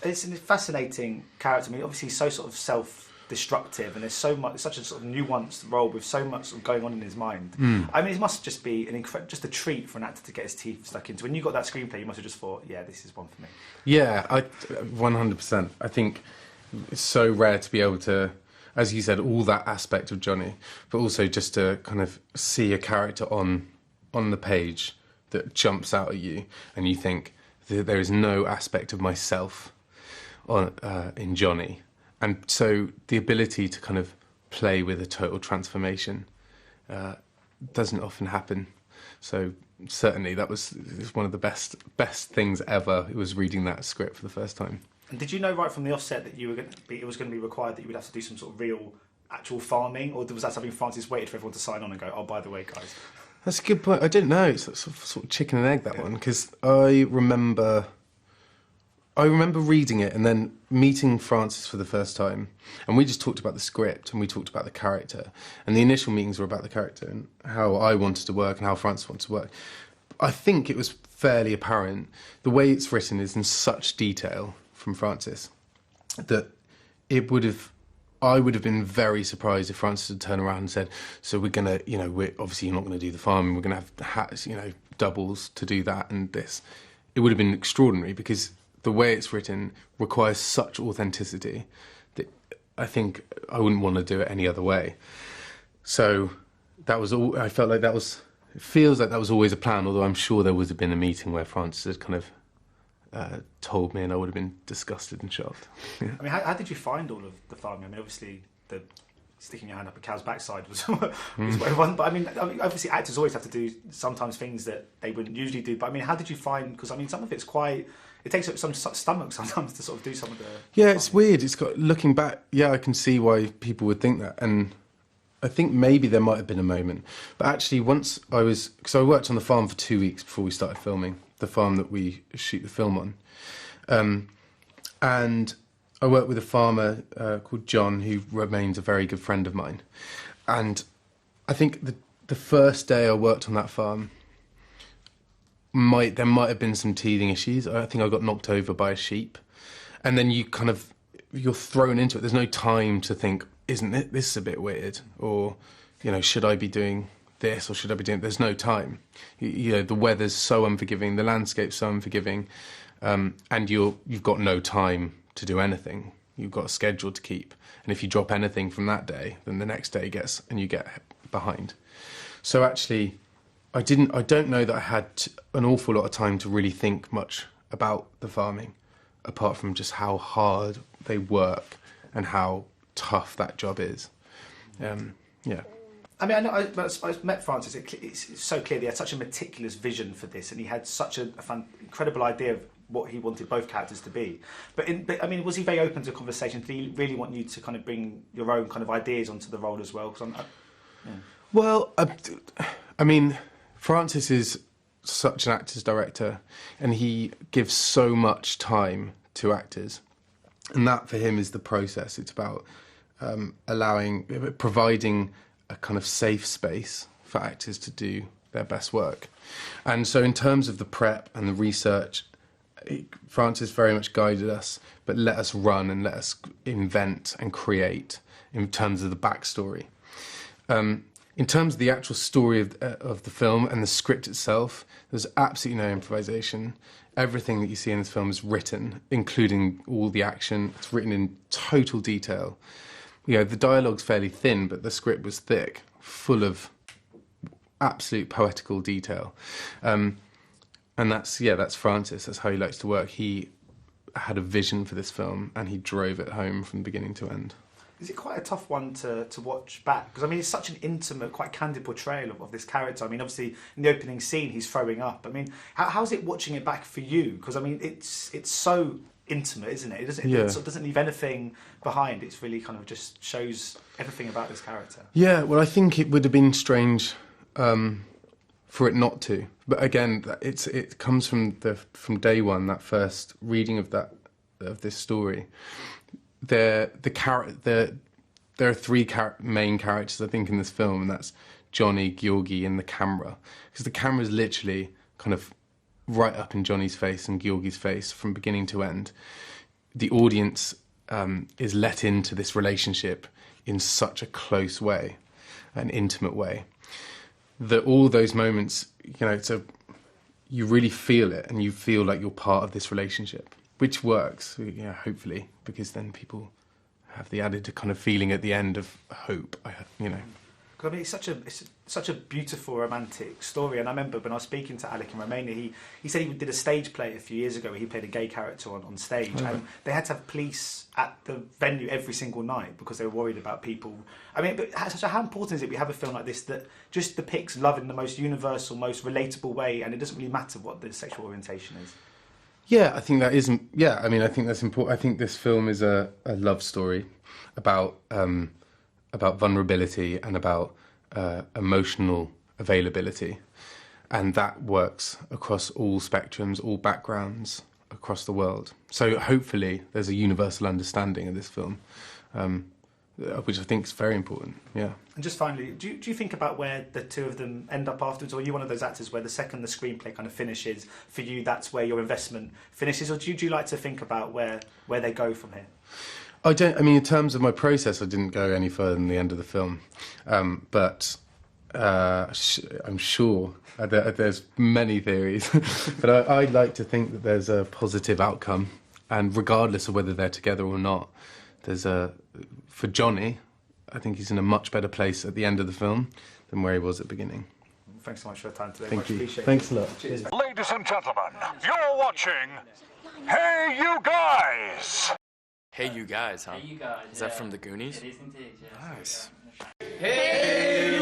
it's a fascinating character. I mean, obviously he's so sort of self-destructive, and there's such a sort of nuanced role with so much sort of going on in his mind. I mean, it must just be just a treat for an actor to get his teeth stuck into. When you got that screenplay, you must have just thought, yeah, this is one for me. Yeah, 100%. I think it's so rare to be able to, as you said, all that aspect of Johnny, but also just to kind of see a character on the page that jumps out at you, and you think there is no aspect of myself in Johnny. And so the ability to kind of play with a total transformation doesn't often happen. So certainly it was one of the best things ever. It was reading that script for the first time. And did you know right from the offset that it was going to be required that you would have to do some sort of real, actual farming, or was that something Francis waited for everyone to sign on and go, oh, by the way, guys? That's a good point. I didn't know. It's sort of chicken and egg, that one, because I remember reading it and then meeting Francis for the first time, and we just talked about the script and we talked about the character, and the initial meetings were about the character and how I wanted to work and how Francis wanted to work. I think it was fairly apparent. The way it's written is in such detail from Francis that I would have been very surprised if Francis had turned around and said, so we're going to, we're obviously not going to do the farming, we're going to have, doubles to do that and this. It would have been extraordinary, because the way it's written requires such authenticity that I think I wouldn't want to do it any other way. So that was all. I felt like it feels like that was always a plan, although I'm sure there would have been a meeting where Francis had kind of told me and I would have been disgusted and shocked. Yeah. I mean, how did you find all of the farming? I mean, obviously the sticking your hand up a cow's backside was what everyone, but I mean, obviously actors always have to do sometimes things that they wouldn't usually do, but I mean, how did you find, because I mean, some of it's quite, it takes up some stomach sometimes to sort of do some of the... Yeah, it's weird. It's got, looking back, yeah, I can see why people would think that, and I think maybe there might have been a moment, but actually once because I worked on the farm for 2 weeks before we started filming, the farm that we shoot the film on, and I worked with a farmer called John, who remains a very good friend of mine, and I think the first day I worked on that farm, there might have been some teething issues. I think I got knocked over by a sheep, and then you're thrown into it. There's no time to think, isn't this a bit weird, or should I be doing this or should I be doing... There's no time. The weather's so unforgiving, the landscape's so unforgiving, and you've got no time to do anything. You've got a schedule to keep, and if you drop anything from that day, then the next day you get behind. So actually, I don't know that I had an awful lot of time to really think much about the farming, apart from just how hard they work and how tough that job is. Yeah. I mean, I know I met Francis. It's so clear he had such a meticulous vision for this, and he had such an incredible idea of what he wanted both characters to be. But I mean, was he very open to conversation? Did he really want you to kind of bring your own kind of ideas onto the role as well? Well, I mean, Francis is such an actor's director, and he gives so much time to actors, and that for him is the process. It's about providing a kind of safe space for actors to do their best work. And so in terms of the prep and the research, Francis very much guided us, but let us run and let us invent and create in terms of the backstory. In terms of the actual story of the film and the script itself, there's absolutely no improvisation. Everything that you see in this film is written, including all the action. It's written in total detail. The dialogue's fairly thin, but the script was thick, full of absolute poetical detail. And that's Francis. That's how he likes to work. He had a vision for this film, and he drove it home from beginning to end. Is it quite a tough one to watch back? Because, I mean, it's such an intimate, quite candid portrayal of this character. I mean, obviously, in the opening scene, he's throwing up. I mean, how's it watching it back for you? Because, I mean, it's so intimate, isn't it? It doesn't leave anything behind. It's really kind of just shows everything about this character. Yeah, well, I think it would have been strange for it not to. But again, it comes from day one, that first reading of this story. There are three main characters, I think, in this film, and that's Johnny, Georgi, and the camera. Because the camera is literally kind of right up in Johnny's face and Georgi's face from beginning to end. the audience is let into this relationship in such a close way, an intimate way, that all those moments, you really feel it, and you feel like you're part of this relationship, which works, hopefully, because then people have the added kind of feeling at the end of hope, I mean, it's such a beautiful romantic story, and I remember when I was speaking to Alec in Romania, he said he did a stage play a few years ago where he played a gay character on stage, and they had to have police at the venue every single night because they were worried about people. I mean, but how important is it we have a film like this that just depicts love in the most universal, most relatable way, and it doesn't really matter what the sexual orientation is? Yeah, I think that isn't. Yeah, I mean, I think that's important. I think this film is a love story about vulnerability and about emotional availability, and that works across all spectrums, all backgrounds across the world. So hopefully there's a universal understanding of this film, which I think is very important. Yeah. And just finally, do you think about where the two of them end up afterwards, or are you one of those actors where the second the screenplay kind of finishes, for you that's where your investment finishes, or do you like to think about where they go from here? I don't. I mean, in terms of my process, I didn't go any further than the end of the film, but I'm sure there's many theories. But I like to think that there's a positive outcome, and regardless of whether they're together or not, for Johnny, I think he's in a much better place at the end of the film than where he was at the beginning. Thanks so much for your time today. Thank you. Appreciate Thanks a lot. Cheers. Ladies and gentlemen, you're watching Hey You Guys! Hey You Guys, huh? Hey You Guys. Is that from the Goonies? It is indeed, yeah. Nice. Hey